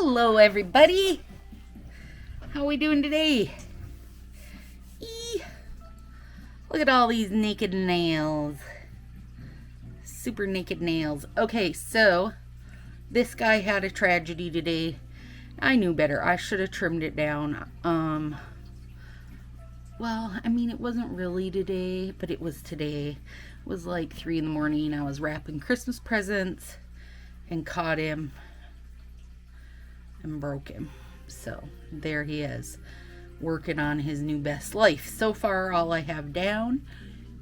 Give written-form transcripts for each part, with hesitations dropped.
Hello everybody! How are we doing today? Look at all these naked nails. Super naked nails. Okay, so this guy had a tragedy today. I knew better. I should have trimmed it down. Well, I mean, it wasn't really today, but it was today. It was like 3 in the morning. I was wrapping Christmas presents and caught him and broke him. So there he is, working on his new best life. So far, all I have down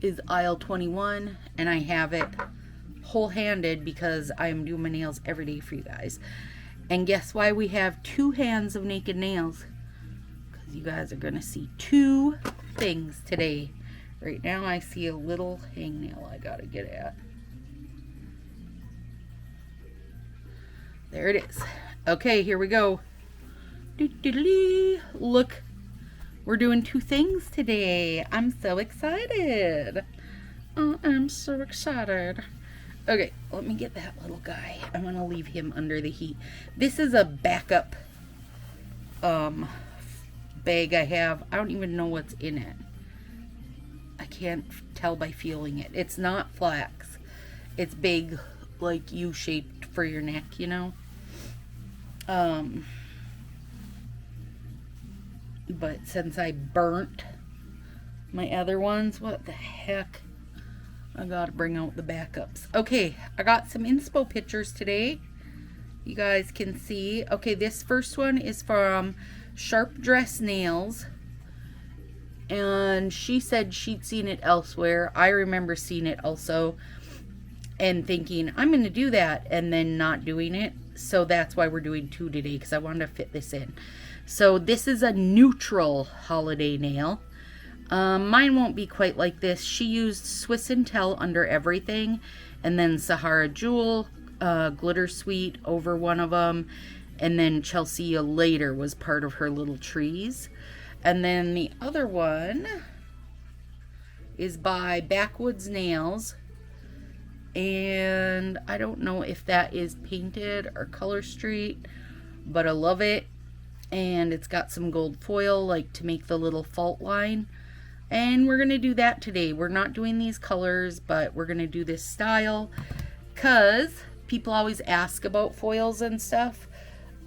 is aisle 21, and I have it whole-handed because I am doing my nails every day for you guys. And guess why we have 2 hands of naked nails? Because you guys are going to see 2 things today. Right now I see a little hangnail I got to get at. There it is. Okay, here we go. Look, we're doing 2 things today. I'm so excited. Oh, I'm so excited. Okay, let me get that little guy. I'm going to leave him under the heat. This is a backup bag I have. I don't even know what's in it. I can't tell by feeling it. It's not flax. It's big, like U-shaped for your neck, you know? But since I burnt my other ones, what the heck? I gotta bring out the backups. Okay, I got some inspo pictures today. You guys can see. Okay, this first one is from Sharp Dress Nails. And she said she'd seen it elsewhere. I remember seeing it also and thinking, I'm going to do that, and then not doing it. So that's why we're doing 2 today, because I wanted to fit this in. So this is a neutral holiday nail. Mine won't be quite like this. She used Swiss and Tell under everything, and then Sahara Jewel, Glitter Sweet over one of them, and then Chelsea later was part of her little trees. And then the other one is by Backwoods Nails. And I don't know if that is painted or Color Street, but I love it. And it's got some gold foil, like to make the little fault line. And we're going to do that today. We're not doing these colors, but we're going to do this style. Because people always ask about foils and stuff.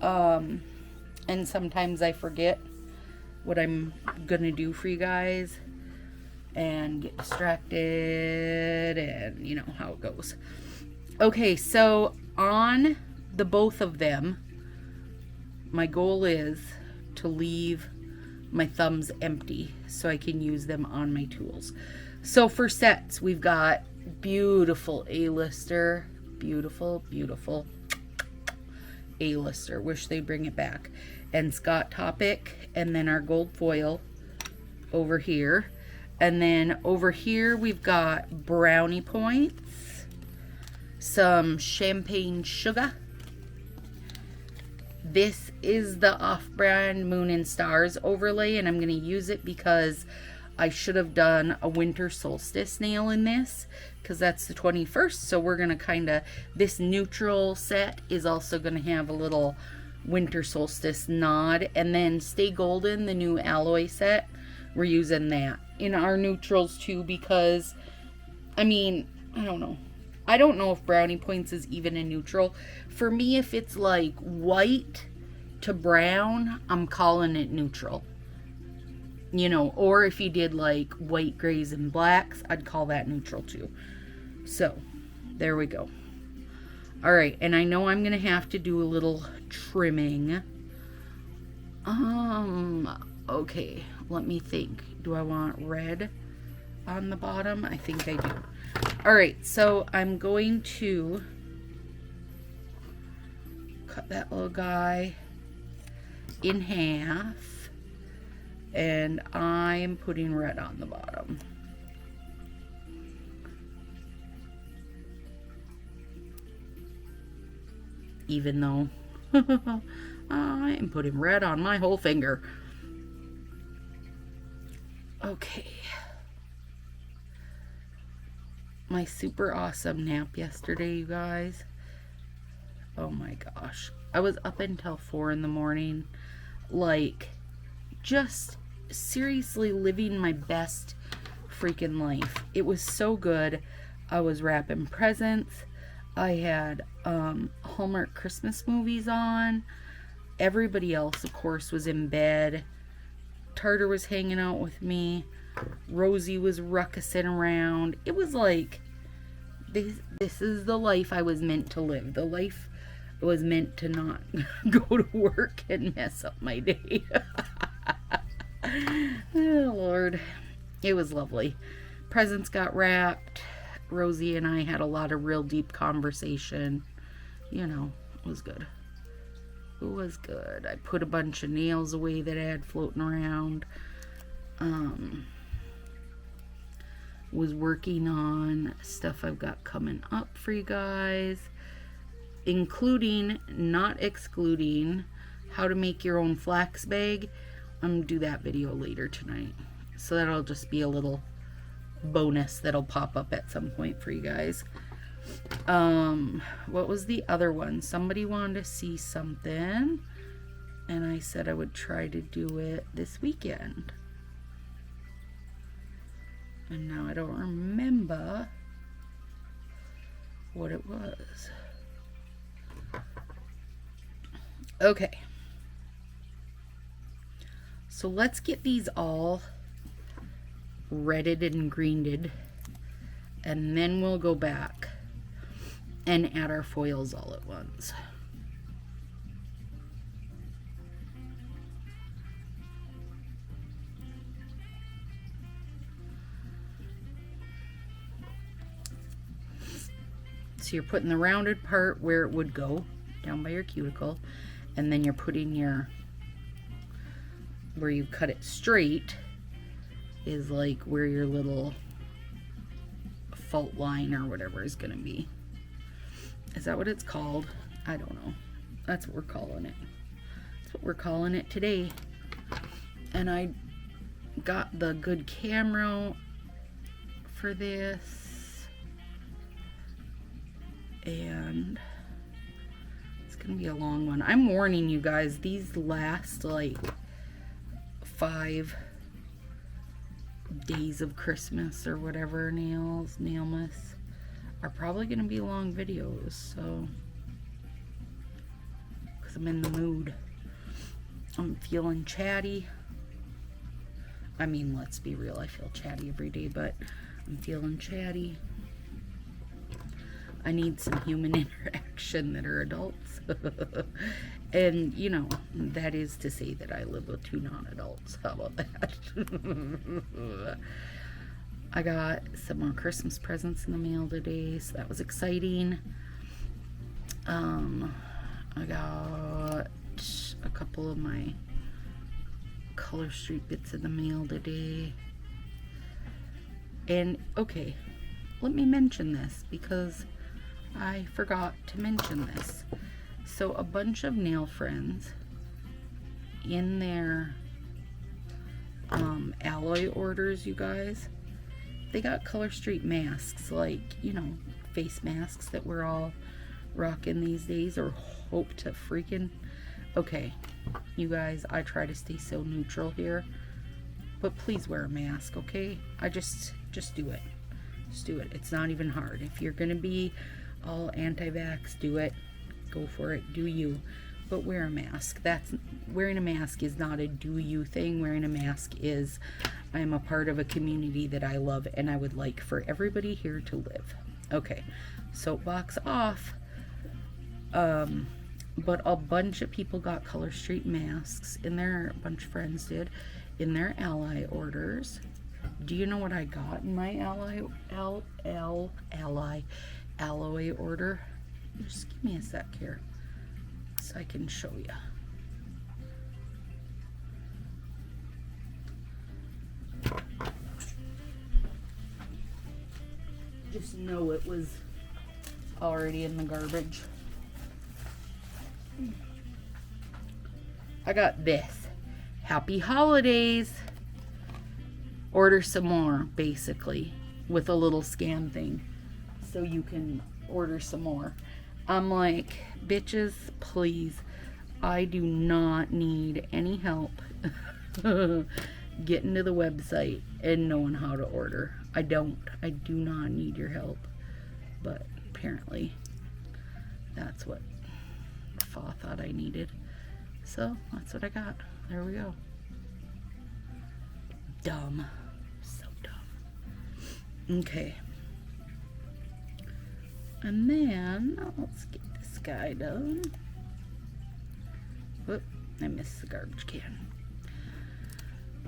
And sometimes I forget what I'm gonna do for you guys and get distracted, and you know how it goes. Okay, so on the both of them, my goal is to leave my thumbs empty so I can use them on my tools. So for sets, we've got beautiful A-lister, beautiful A-lister. Wish they bring it back. And Scott Topic, and then our gold foil over here. And then over here we've got brownie points, some champagne sugar. This is the off-brand Moon and Stars overlay, and I'm going to use it because I should have done a winter solstice nail in this, because that's the 21st. So we're going to kind of, this neutral set is also going to have a little winter solstice nod. And then Stay Golden, the new alloy set, we're using that in our neutrals too, because I mean, I don't know if brownie points is even a neutral. For me, if it's like white to brown, I'm calling it neutral, you know. Or if you did like white, grays, and blacks, I'd call that neutral too. So there we go. All right, and I know I'm gonna have to do a little trimming. Okay, let me think. Do I want red on the bottom? I think I do. All right, so I'm going to cut that little guy in half, and I'm putting red on the bottom. Even though I am putting red on my whole finger. Okay. My super awesome nap yesterday, you guys. Oh my gosh. I was up until 4 in the morning, like, just seriously living my best freaking life. It was so good. I was wrapping presents. I had Hallmark Christmas movies on. Everybody else, of course, was in bed. Tartar was hanging out with me. Rosie was ruckusing around. It was like, this is the life I was meant to live. The life I was meant to not go to work and mess up my day. Oh, Lord. It was lovely. Presents got wrapped. Rosie and I had a lot of real deep conversation. You know, it was good. It was good. I put a bunch of nails away that I had floating around. Was working on stuff I've got coming up for you guys, including, not excluding, how to make your own flax bag. I'm gonna do that video later tonight. So that'll just be a little bonus that'll pop up at some point for you guys. What was the other one? Somebody wanted to see something, and I said I would try to do it this weekend. And now I don't remember what it was. Okay. So let's get these all redded and greened, and then we'll go back and add our foils all at once. So you're putting the rounded part where it would go, down by your cuticle, and then you're putting your, where you cut it straight is like where your little fault line or whatever is going to be. Is that what it's called? I don't know. That's what we're calling it. That's what we're calling it today. And I got the good camera for this. And it's gonna be a long one. I'm warning you guys, these last like 5 days of Christmas or whatever, Nailmas are probably gonna be long videos, so because I'm in the mood. I'm feeling chatty. I mean, let's be real, I feel chatty every day, but I'm feeling chatty. I need some human interaction that are adults. And, you know, that is to say that I live with 2 non-adults. How about that? I got some more Christmas presents in the mail today, so that was exciting. I got a couple of my Color Street bits in the mail today. And, okay, let me mention this because I forgot to mention this. So a bunch of nail friends in their alloy orders, you guys, they got Color Street masks, like, you know, face masks that we're all rocking these days, or hope to freaking. Okay, you guys, I try to stay so neutral here, but please wear a mask, okay? I just do it. Just do it. It's not even hard. If you're gonna be all anti-vax, do it. Go for it. Do you. But wear a mask. Wearing a mask is not a do you thing. Wearing a mask is, I'm a part of a community that I love and I would like for everybody here to live. Okay, soapbox off. But a bunch of people got Color Street masks a bunch of friends did, in their ally orders. Do you know what I got in my alloy order? Just give me a sec here so I can show you. Just know it was already in the garbage. I got this. Happy holidays. Order some more, basically, with a little scan thing, so you can order some more. I'm like, bitches, please. I do not need any help getting to the website and knowing how to order. I do not need your help. But apparently that's what Fa thought I needed. So that's what I got. There we go. Dumb. So dumb. Okay. And then let's get this guy done. Whoop, I missed the garbage can.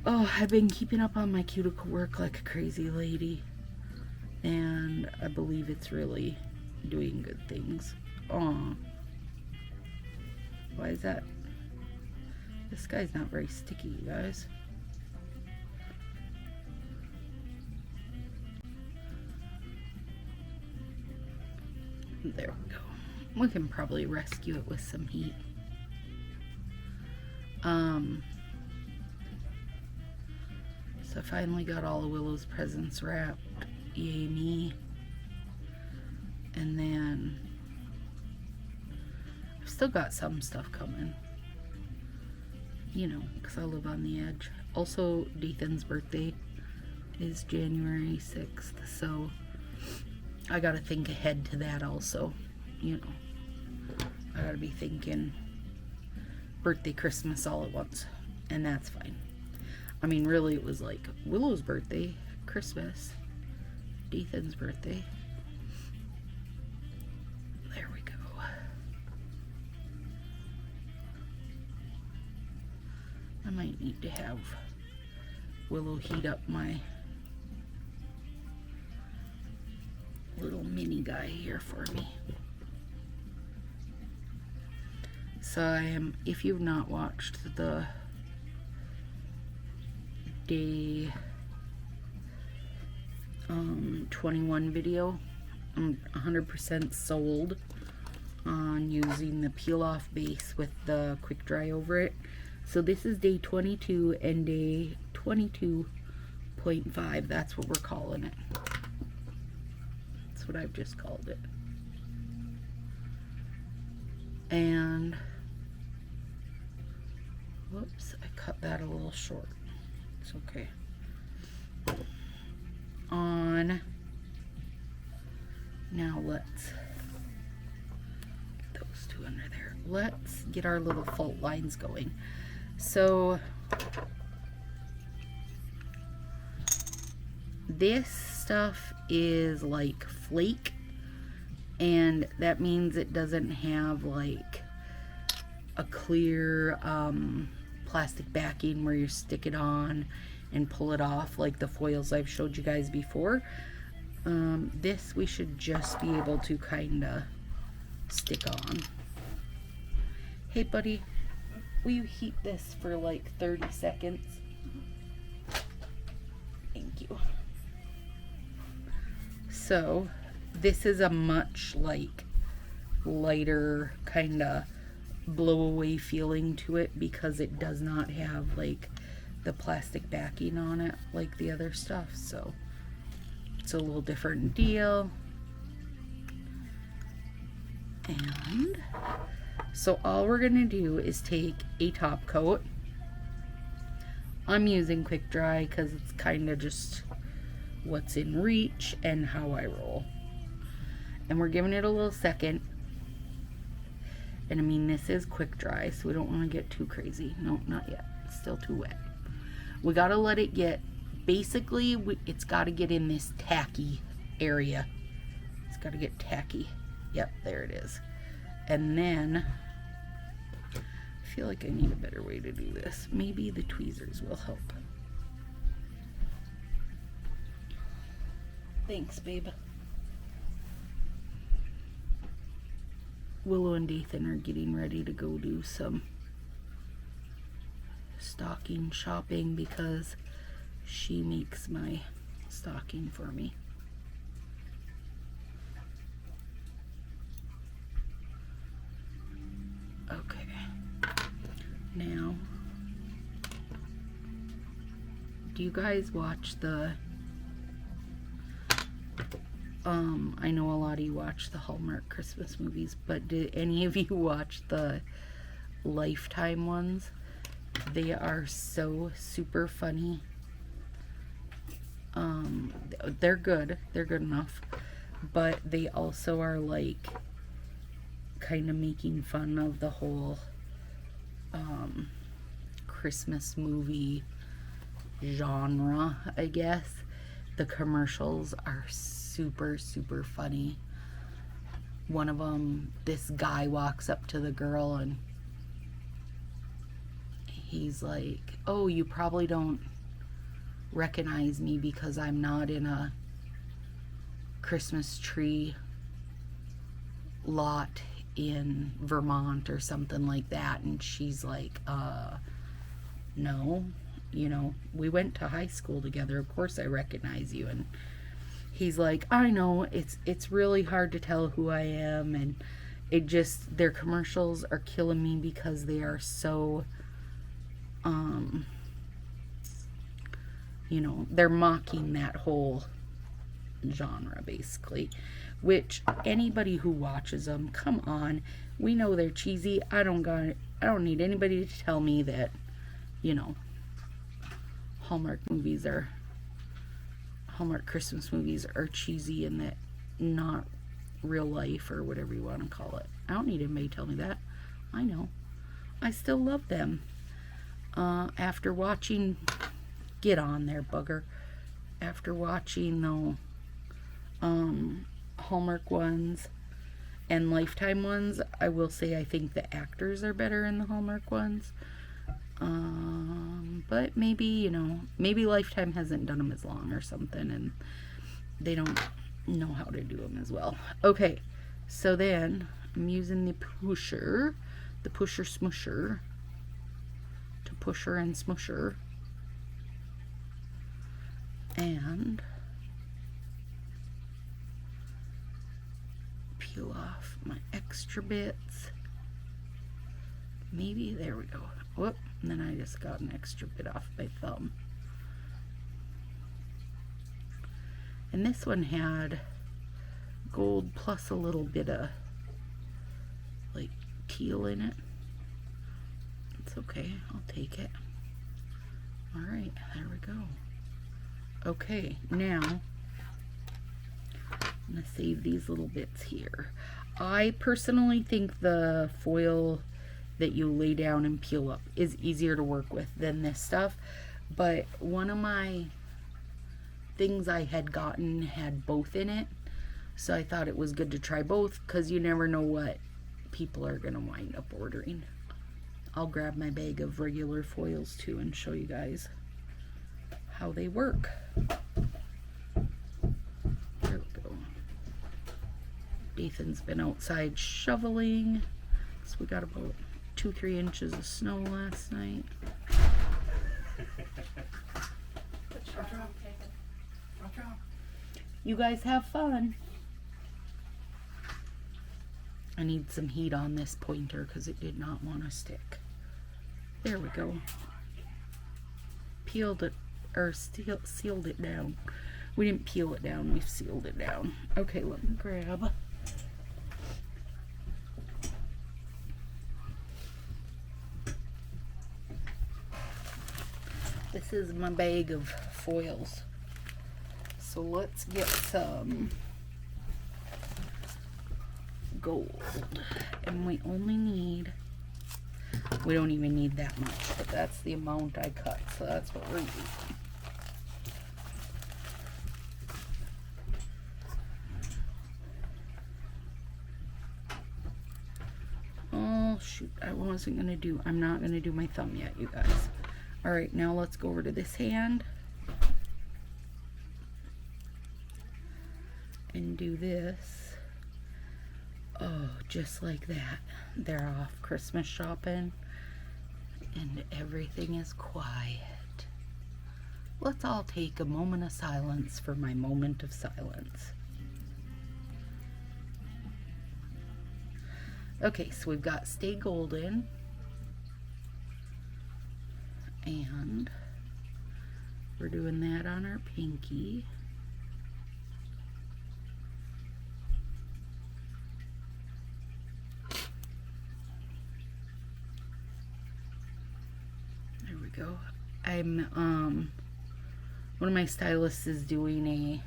Oh, I've been keeping up on my cuticle work like a crazy lady. And I believe it's really doing good things. Aw. Why is that? This guy's not very sticky, you guys. There we go. We can probably rescue it with some heat. So I finally got all of Willow's presents wrapped. Yay me. And then I've still got some stuff coming. You know, because I live on the edge. Also, Dathan's birthday is January 6th, so I gotta think ahead to that also. You know, I gotta be thinking birthday, Christmas all at once, and that's fine. I mean, really, it was like Willow's birthday, Christmas, Dathan's birthday. There we go. I might need to have Willow heat up my little mini guy here for me. So I am, if you've not watched the day 21 video, I'm 100% sold on using the peel off base with the quick dry over it. So this is day 22 and day 22.5. That's what we're calling it. That's what I've just called it. And whoops, I cut that a little short. It's okay. On. Now let's get those two under there. Let's get our little fault lines going. So this stuff is like flake, and that means it doesn't have like a clear plastic backing where you stick it on and pull it off like the foils I've showed you guys before. This we should just be able to kind of stick on. Hey buddy, will you heat this for like 30 seconds? Thank you. So this is a much like lighter kind of blow away feeling to it because it does not have like the plastic backing on it like the other stuff. So it's a little different deal. And so all we're gonna do is take a top coat. I'm using quick dry because it's kind of just what's in reach and how I roll. And we're giving it a little second. And I mean, this is quick dry, so we don't want to get too crazy. No, not yet. It's still too wet. We got to let it get, basically, it's got to get in this tacky area. It's got to get tacky. Yep, there it is. And then, I feel like I need a better way to do this. Maybe the tweezers will help. Thanks, babe. Willow and Dathan are getting ready to go do some stocking shopping because she makes my stocking for me. Okay. Now, do you guys watch the I know a lot of you watch the Hallmark Christmas movies, but did any of you watch the Lifetime ones? They are so super funny. They're good. They're good enough. But they also are like kind of making fun of the whole Christmas movie genre, I guess. The commercials are super, super funny. One of them, this guy walks up to the girl and he's like, "Oh, you probably don't recognize me because I'm not in a Christmas tree lot in Vermont," or something like that. And she's like, no, you know, we went to high school together. Of course I recognize you. And he's like, "I know, it's really hard to tell who I am." And it just, their commercials are killing me because they are so, you know, they're mocking that whole genre basically, which anybody who watches them, come on, we know they're cheesy. I don't need anybody to tell me that, you know, Hallmark Christmas movies are cheesy and that not real life or whatever you want to call it. I don't need anybody to tell me that. I know. I still love them. After watching, get on there, bugger. After watching the Hallmark ones and Lifetime ones, I will say I think the actors are better in the Hallmark ones. But maybe, you know, maybe Lifetime hasn't done them as long or something and they don't know how to do them as well. Okay, so then I'm using the pusher smusher to push her and smush her, and peel off my extra bits. Maybe, there we go. Whoop, and then I just got an extra bit off my thumb. And this one had gold plus a little bit of like teal in it. It's okay, I'll take it. Alright, there we go. Okay, now I'm going to save these little bits here. I personally think the foil that you lay down and peel up is easier to work with than this stuff, but one of my things I had gotten had both in it, so I thought it was good to try both because you never know what people are going to wind up ordering. I'll grab my bag of regular foils too and show you guys how they work. There we go. Nathan's been outside shoveling, so we got about 2-3 inches of snow last night. You guys have fun. I need some heat on this pointer because it did not want to stick. There we go. Peeled it, or sealed it down. We didn't peel it down, we sealed it down. Okay, let me grab. This is my bag of foils. So let's get some gold. And we only need, we don't even need that much, but that's the amount I cut, so that's what we're using. Oh shoot, I'm not gonna do my thumb yet, you guys. Alright, now let's go over to this hand and do this. Oh, just like that. They're off Christmas shopping and everything is quiet. Let's all take a moment of silence for my moment of silence. Okay, so we've got Stay Golden, and we're doing that on our pinky. we go. One of my stylists is doing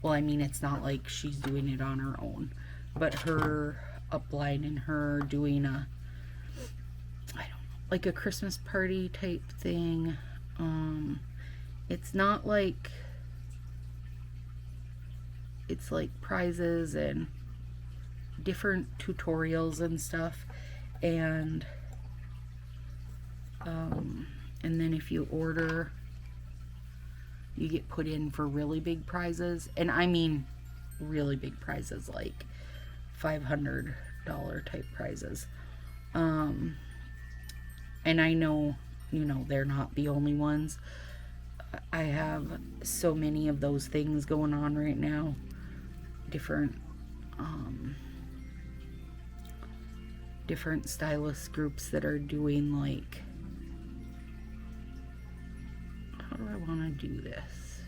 well, I mean, it's not like she's doing it on her own, but her upline and her doing I don't know, like a Christmas party type thing. It's not like, it's like prizes and different tutorials and stuff, and then if you order, you get put in for really big prizes, and I mean really big prizes, like $500 type prizes. And I know, you know, they're not the only ones. I have so many of those things going on right now. Different stylist groups that are doing, like, how do I want to do this?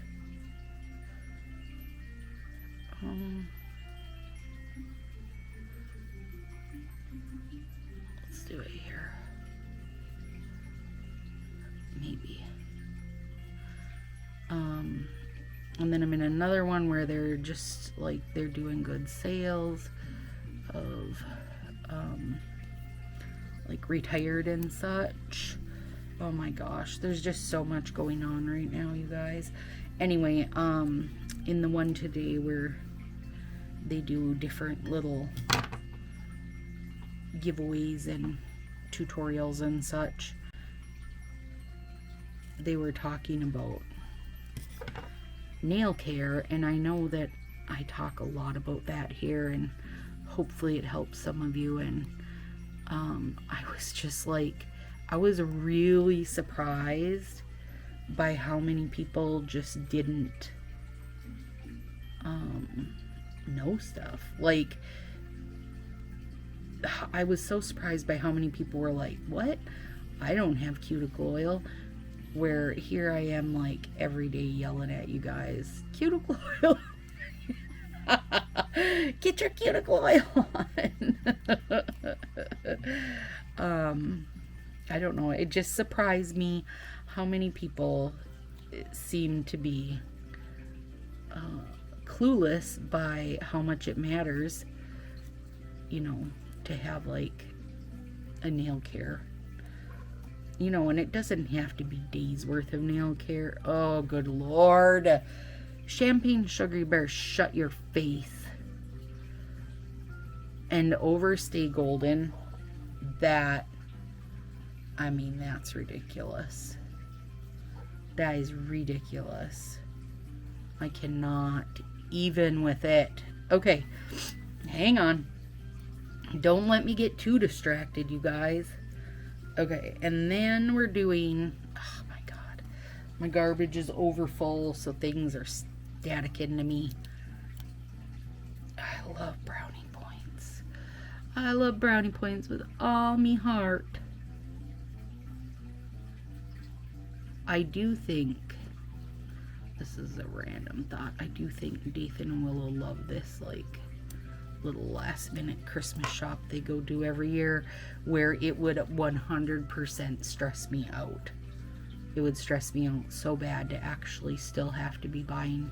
Let's do it here. Maybe. And then I'm in another one where they're just like, they're doing good sales of like retired and such. Oh my gosh, there's just so much going on right now, you guys. Anyway, in the one today where they do different little giveaways and tutorials and such, they were talking about nail care, and I know that I talk a lot about that here, and hopefully it helps some of you. And I was just like, I was really surprised by how many people just didn't know stuff. Like, I was so surprised by how many people were like, what? I don't have cuticle oil. Where here I am, like, every day yelling at you guys, cuticle oil. Get your cuticle oil on. I don't know. It just surprised me how many people seem to be clueless by how much it matters, you know, to have, like, a nail care. You know, and it doesn't have to be days worth of nail care. Oh, good Lord. Champagne Sugary Bear, shut your face. And Overstay Golden, that, I mean, that's ridiculous. That is ridiculous. I cannot even with it. Okay, hang on. Don't let me get too distracted, you guys. Okay, and then we're doing, oh my God, my garbage is over full, so things are staticking to me. I love brownie points. I love brownie points with all me heart. I do think, this is a random thought, I do think Dathan and Willow love this, like, little last minute Christmas shop they go do every year, where it would 100% stress me out. It would stress me out so bad to actually still have to be buying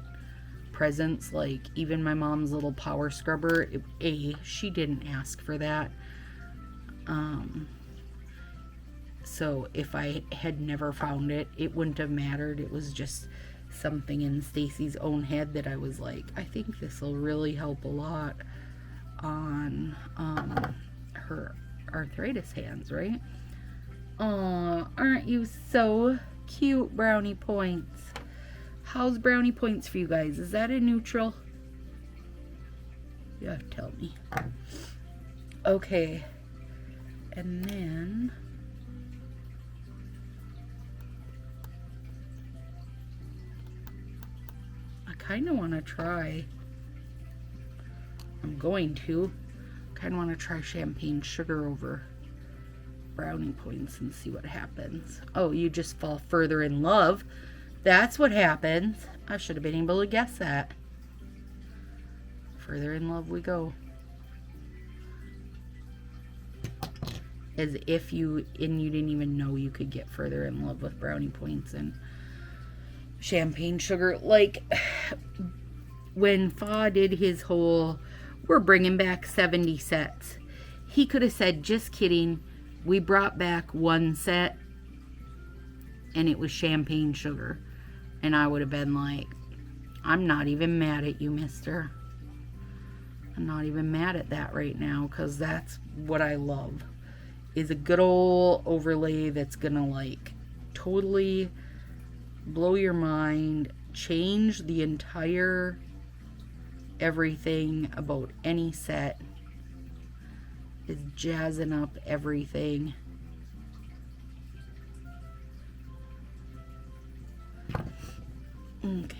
presents. Like, even my mom's little power scrubber, she didn't ask for that. So if I had never found it, it wouldn't have mattered. It was just something in Stacy's own head that I was like, I think this will really help a lot on her arthritis hands, right? Aw, aren't you so cute, brownie points? How's brownie points for you guys? Is that a neutral? You have to tell me. Okay, and then I kind of want to try, I'm going to kind of want to try champagne sugar over brownie points and see what happens. Oh, you just fall further in love. That's what happens. I should have been able to guess that. Further in love we go. as if you didn't even know you could get further in love with brownie points and champagne sugar. Like when Fa did his whole, we're bringing back 70 sets, he could have said, just kidding, we brought back one set and it was champagne sugar. And I would have been like, I'm not even mad at you, mister. I'm not even mad at that right now, because that's what I love, is a good old overlay that's gonna like totally blow your mind, change the entire everything about any set, is jazzing up everything. Okay.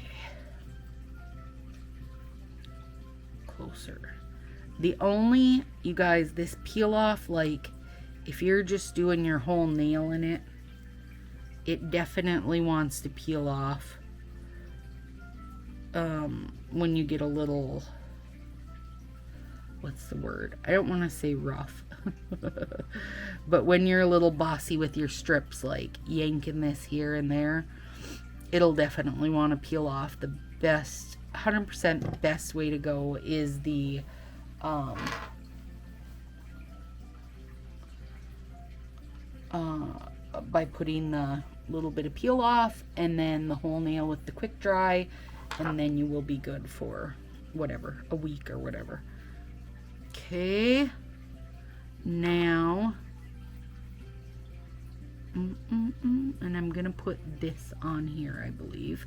Closer. The only, you guys, this peel off, like if you're just doing your whole nail in it, it definitely wants to peel off when you get a little, what's the word? I don't want to say rough. But when you're a little bossy with your strips, like yanking this here and there, it'll definitely want to peel off. The best, 100% best way to go is the by putting the little bit of peel off and then the whole nail with the quick dry, and then you will be good for whatever, a week or whatever. Okay, now and I'm gonna put this on here, I believe.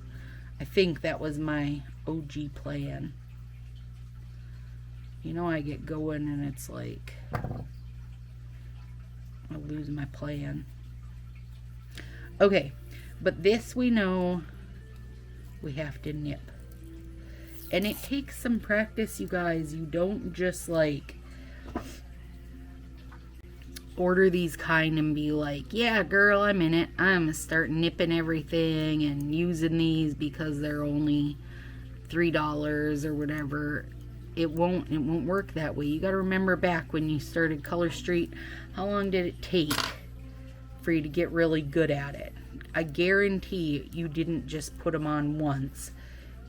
I think that was my OG plan. You know, I get going and it's like I lose my plan. Okay, but this we know we have to nip. And it takes some practice, you guys. You don't just like order these kind and be like, yeah, girl, I'm in it. I'm gonna start nipping everything and using these because they're only $3 or whatever. It won't work that way. You got to remember back when you started Color Street, how long did it take for you to get really good at it? I guarantee you didn't just put them on once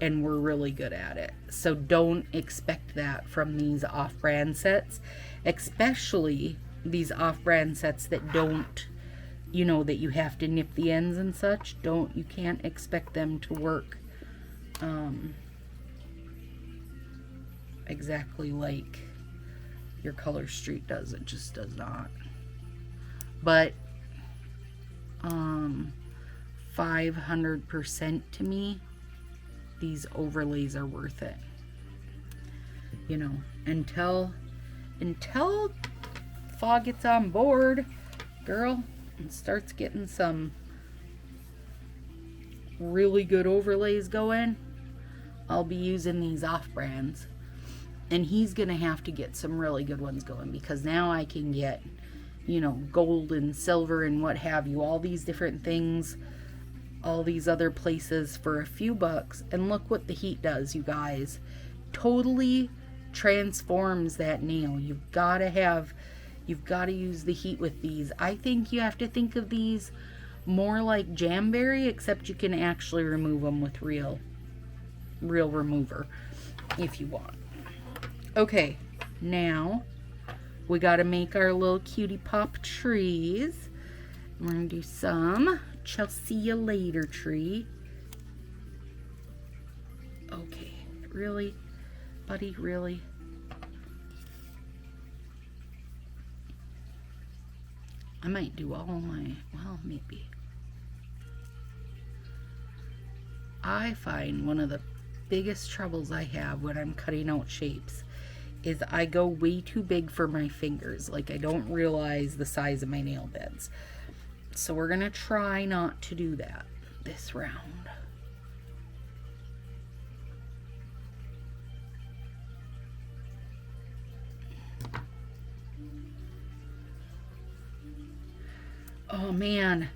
and were really good at it. So don't expect that from these off-brand sets, especially these off-brand sets that don't, you know, that you have to nip the ends and such. You can't expect them to work exactly like your Color Street does. It just does not. But 500% to me, these overlays are worth it. You know, until Fa gets on board, girl, and starts getting some really good overlays going, I'll be using these off-brands. And he's gonna have to get some really good ones going, because now I can get, you know, gold and silver and what have you, all these different things, all these other places for a few bucks. And look what the heat does, you guys. Totally transforms that nail. You've got to use the heat with these. I think you have to think of these more like Jamberry, except you can actually remove them with real remover if you want. Okay, now we got to make our little cutie pop trees. We're going to do some Chelsea ya later tree. Okay, really? Buddy, really? I might do all my, well, maybe. I find one of the biggest troubles I have when I'm cutting out shapes is I go way too big for my fingers. Like, I don't realize the size of my nail beds. So we're gonna try not to do that this round. Oh man,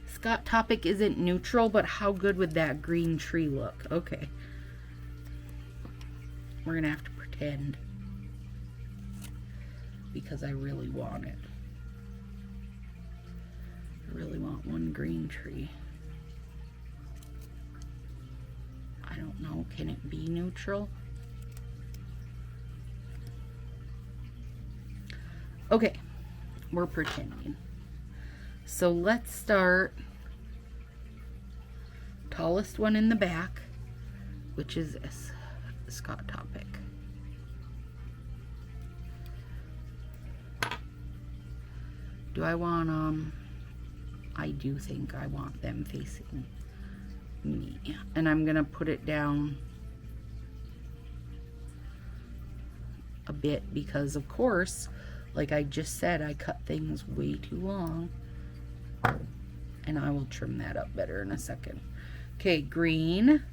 Scott Topic isn't neutral, but how good would that green tree look? Okay. We're gonna have to pretend, because I really want it. want one green tree. I don't know, can it be neutral? Okay, we're pretending. So let's start tallest one in the back, which is this Scott Topic. Do I want I do think I want them facing me, and I'm gonna put it down a bit because of course, like I just said, I cut things way too long, and I will trim that up better in a second. Okay, green.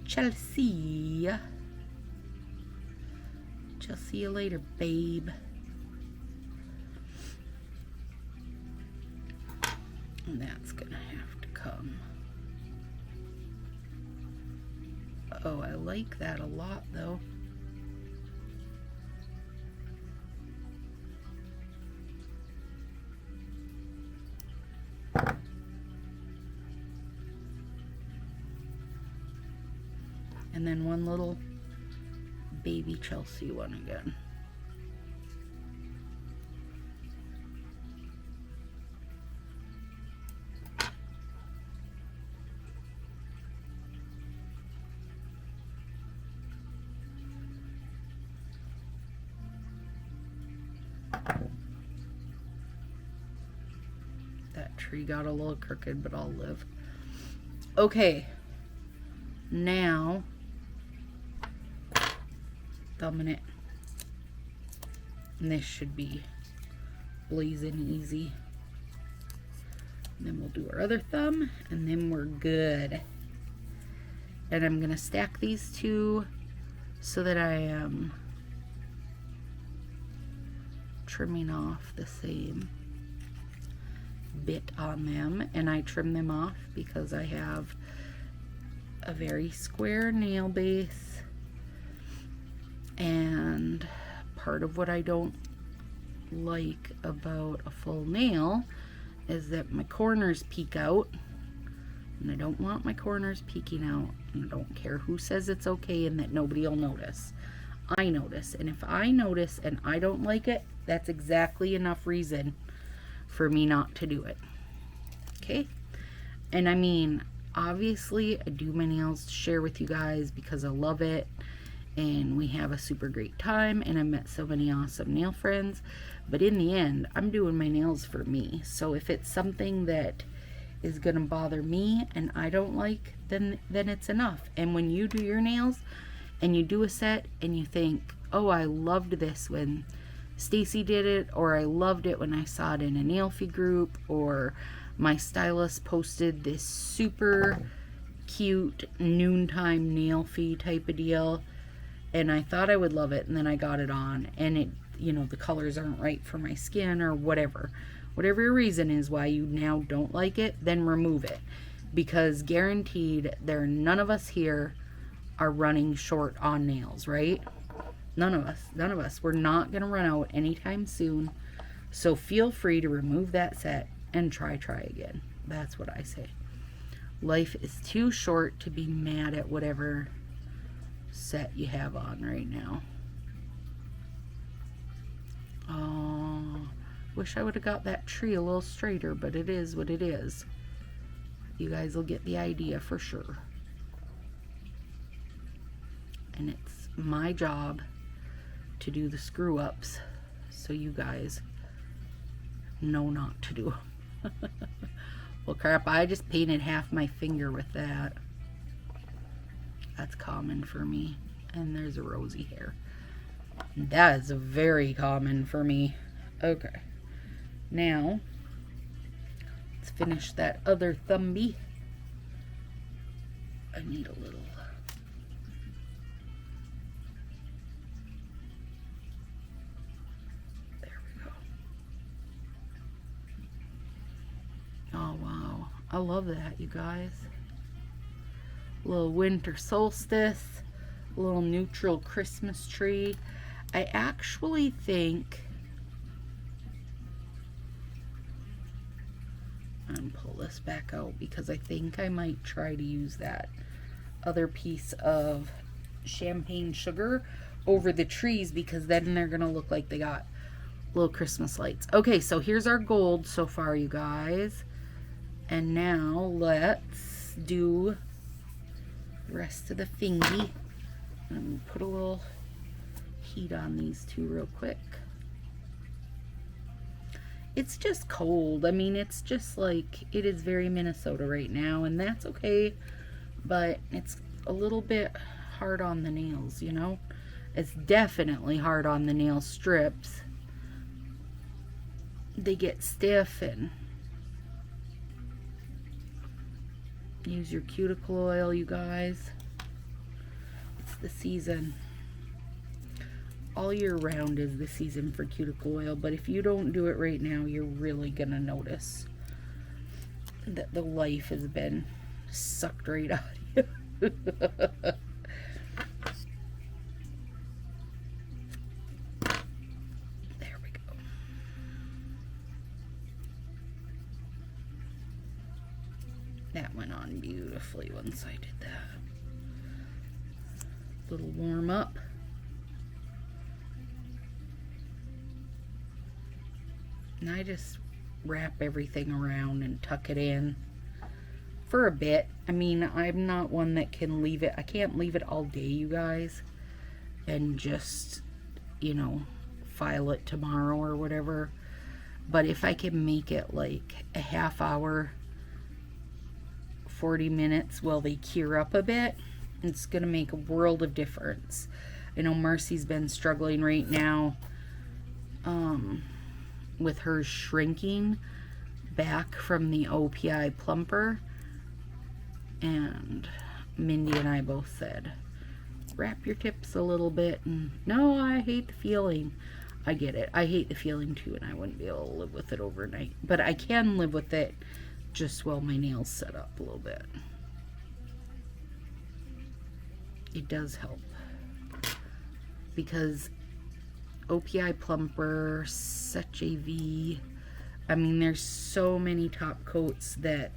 Chelsea. See you later, babe. And that's gonna have to come. Oh, I like that a lot though. And then one little baby Chelsea one again. That tree got a little crooked, but I'll live. Okay, now thumbing it, and this should be blazing easy. And then we'll do our other thumb, and then we're good. And I'm gonna stack these two so that I am trimming off the same bit on them, and I trim them off because I have a very square nail base. And part of what I don't like about a full nail is that my corners peek out, and I don't want my corners peeking out, and I don't care who says it's okay and that nobody will notice. I notice, and if I notice and I don't like it, that's exactly enough reason for me not to do it. Okay? And I mean, obviously I do my nails to share with you guys because I love it, and we have a super great time, and I met so many awesome nail friends, but in the end I'm doing my nails for me. So if it's something that is gonna bother me and I don't like, then it's enough. And when you do your nails and you do a set and you think, oh, I loved this when Stacy did it, or I loved it when I saw it in a nailfee group, or my stylist posted this super cute noontime nailfee type of deal, and I thought I would love it, and then I got it on, and it, you know, the colors aren't right for my skin, or whatever your reason is why you now don't like it, then remove it, because guaranteed none of us here are running short on nails, right? None of us. We're not gonna run out anytime soon, so feel free to remove that set and try again. That's what I say. Life is too short to be mad at whatever set you have on right now. Oh, wish I would have got that tree a little straighter, but it is what it is. You guys will get the idea for sure. And it's my job to do the screw ups so you guys know not to do them. Well, crap, I just painted half my finger with that. That's common for me. And there's a rosy hair. That is very common for me. Okay. Now, let's finish that other thumbie. I need a little. There we go. Oh, wow. I love that, you guys. A little winter solstice, a little neutral Christmas tree. I actually think and pull this back out because I think I might try to use that other piece of champagne sugar over the trees, because then they're gonna look like they got little Christmas lights. Okay, so here's our gold so far, you guys. And now let's do the rest of the thingy. And put a little heat on these two real quick. It's just cold. I mean, it's just like, it is very Minnesota right now, and that's okay, but it's a little bit hard on the nails, you know? It's definitely hard on the nail strips. They get stiff, and use your cuticle oil, you guys. It's the season. All year round is the season for cuticle oil, but if you don't do it right now, you're really gonna notice that the life has been sucked right out of you. There we go. That went on beautifully once I did that. Little warm up. And I just wrap everything around and tuck it in for a bit. I mean, I'm not one that can leave it. I can't leave it all day, you guys, and just, you know, file it tomorrow or whatever. But if I can make it like a half hour, 40 minutes while they cure up a bit, it's going to make a world of difference. I know Marcy's been struggling right now with her shrinking back from the OPI plumper, and Mindy and I both said, wrap your tips a little bit. And no, I hate the feeling. I get it. I hate the feeling too, and I wouldn't be able to live with it overnight, but I can live with it just while my nails set up a little bit. It does help, because OPI plumper, such a V. I mean, there's so many top coats that,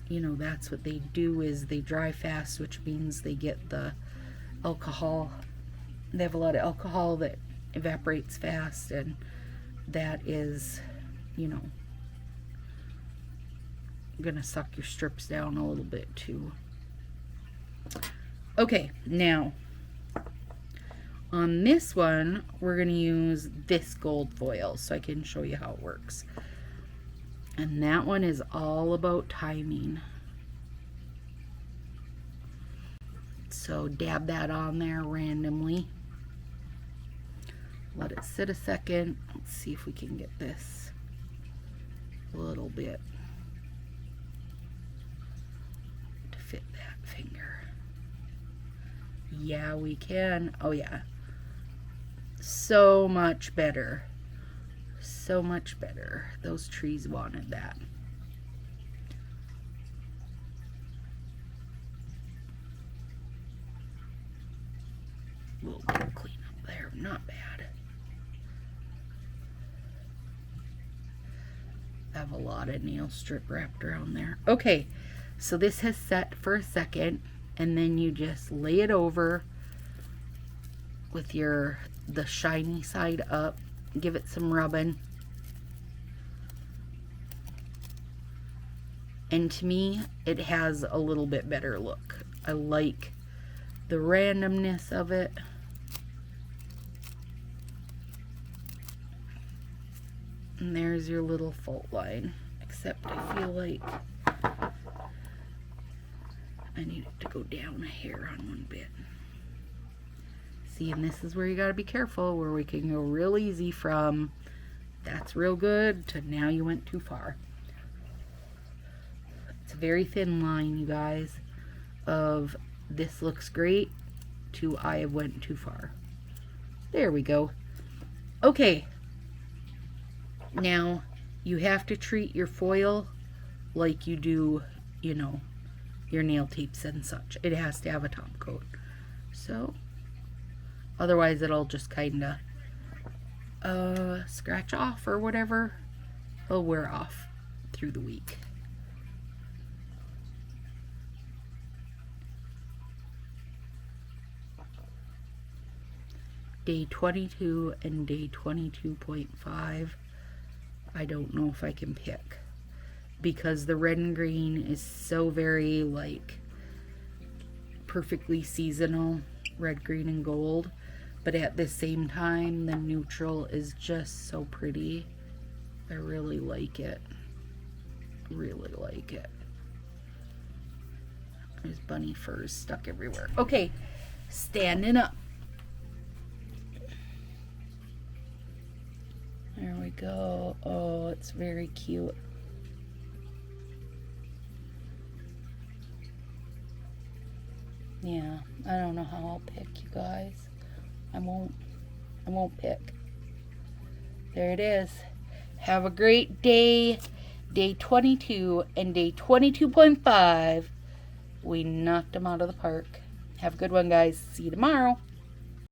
you know, that's what they do, is they dry fast, which means they get the alcohol. They have a lot of alcohol that evaporates fast, and that is, you know, gonna suck your strips down a little bit too. Okay, now on this one, we're going to use this gold foil so I can show you how it works. And that one is all about timing. So dab that on there randomly. Let it sit a second. Let's see if we can get this a little bit to fit that finger. Yeah, we can. Oh yeah. So much better. So much better. Those trees wanted that. A little bit of cleanup there. Not bad. I have a lot of nail strip wrapped around there. Okay, so this has set for a second, and then you just lay it over with the shiny side up. Give it some rubbing. And to me, it has a little bit better look. I like the randomness of it. And there's your little fault line. Except I feel like I need it to go down a hair on one bit. See, and this is where you gotta be careful, where we can go real easy from that's real good to now you went too far. It's a very thin line, you guys, of this looks great to I have went too far. There we go. Okay. Now, you have to treat your foil like you do, you know, your nail tapes and such. It has to have a top coat. So, otherwise it'll just kind of scratch off or whatever. It'll wear off through the week. Day 22 and day 22.5. I don't know if I can pick, because the red and green is so very like perfectly seasonal, red, green, and gold, but at the same time the neutral is just so pretty. I really like it. Really like it. There's bunny furs stuck everywhere. Okay, standing up. There we go. Oh, it's very cute. Yeah, I don't know how I'll pick, you guys. I won't pick. There it is. Have a great day. Day 22 and day 22.5. We knocked them out of the park. Have a good one, guys. See you tomorrow.